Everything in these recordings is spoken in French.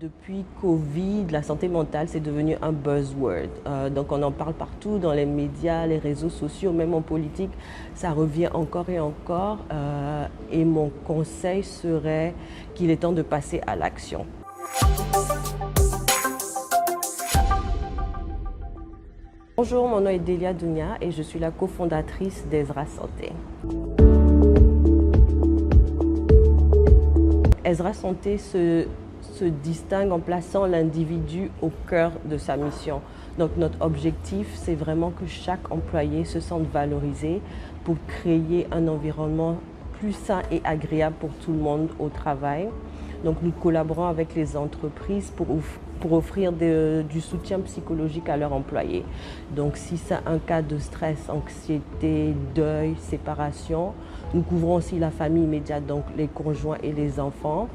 Depuis Covid, la santé mentale, c'est devenu un buzzword. Donc on en parle partout, dans les médias, les réseaux sociaux, même en politique. Ça revient encore et encore. Et mon conseil serait qu'il est temps de passer à l'action. Bonjour, mon nom est Delia Dounia et je suis la cofondatrice d'Ezra Santé. Ezra Santé se distingue en plaçant l'individu au cœur de sa mission. Donc notre objectif, c'est vraiment que chaque employé se sente valorisé pour créer un environnement plus sain et agréable pour tout le monde au travail. Donc nous collaborons avec les entreprises pour offrir du soutien psychologique à leurs employés. Donc si c'est un cas de stress, anxiété, deuil, séparation, nous couvrons aussi la famille immédiate, donc les conjoints et les enfants.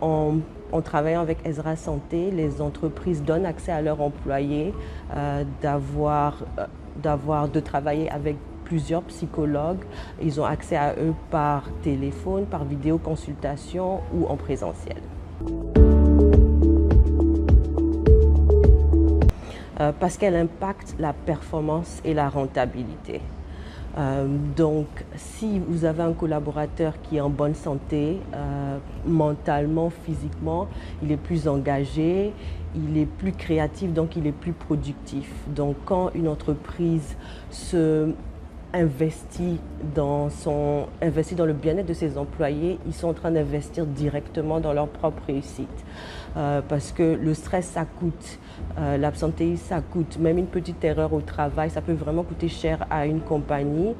En travaillant avec Ezra Santé, les entreprises donnent accès à leurs employés de travailler avec plusieurs psychologues. Ils ont accès à eux par téléphone, par vidéoconsultation ou en présentiel. Parce qu'elle impacte la performance et la rentabilité. Donc, si vous avez un collaborateur qui est en bonne santé, mentalement, physiquement, il est plus engagé, il est plus créatif, donc il est plus productif. Donc, quand une entreprise investit dans le bien-être de ses employés, ils sont en train d'investir directement dans leur propre réussite. Parce que le stress, ça coûte, l'absentéisme, ça coûte. Même une petite erreur au travail, ça peut vraiment coûter cher à une compagnie.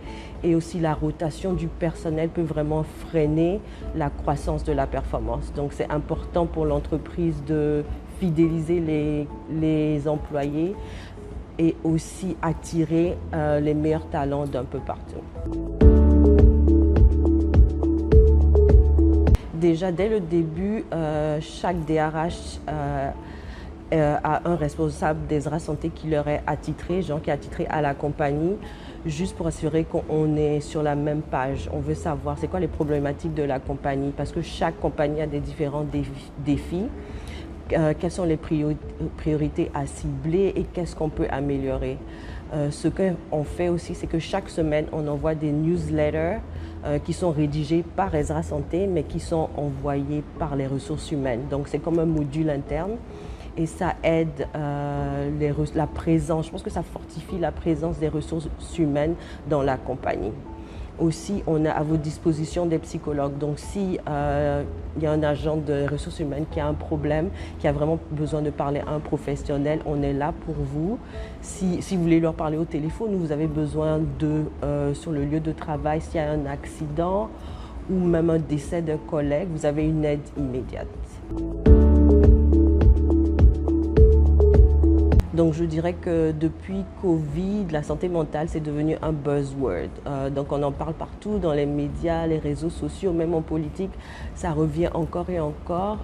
Et aussi la rotation du personnel peut vraiment freiner la croissance de la performance. Donc c'est important pour l'entreprise de fidéliser les employés et aussi attirer les meilleurs talents d'un peu partout. Déjà, dès le début, chaque DRH a un responsable d'Ezra Santé qui leur est attitré, qui est attitré à la compagnie, juste pour assurer qu'on est sur la même page. On veut savoir c'est quoi les problématiques de la compagnie, parce que chaque compagnie a des différents défis. Quelles sont les priorités à cibler et qu'est-ce qu'on peut améliorer. Ce qu'on fait aussi, c'est que chaque semaine, on envoie des newsletters qui sont rédigés par Ezra Santé, mais qui sont envoyés par les ressources humaines. Donc, c'est comme un module interne et ça aide la présence. Je pense que ça fortifie la présence des ressources humaines dans la compagnie. Aussi, on a à votre disposition des psychologues. Donc, si il y a un agent de ressources humaines qui a un problème, qui a vraiment besoin de parler à un professionnel, on est là pour vous. Si vous voulez leur parler au téléphone, vous avez besoin sur le lieu de travail, s'il y a un accident ou même un décès d'un collègue, vous avez une aide immédiate. Donc je dirais que depuis Covid, la santé mentale, c'est devenu un buzzword. Donc on en parle partout, dans les médias, les réseaux sociaux, même en politique. Ça revient encore et encore.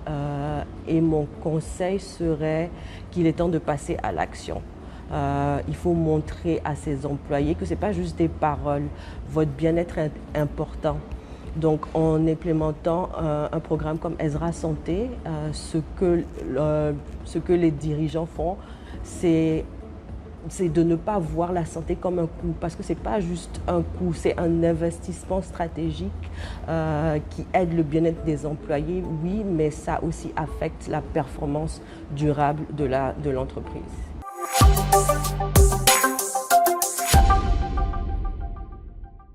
Et mon conseil serait qu'il est temps de passer à l'action. Il faut montrer à ses employés que ce n'est pas juste des paroles. Votre bien-être est important. Donc, en implémentant un programme comme Ezra Santé, ce que les dirigeants font, c'est de ne pas voir la santé comme un coût, parce que ce n'est pas juste un coût, c'est un investissement stratégique qui aide le bien-être des employés, oui, mais ça aussi affecte la performance durable de l'entreprise.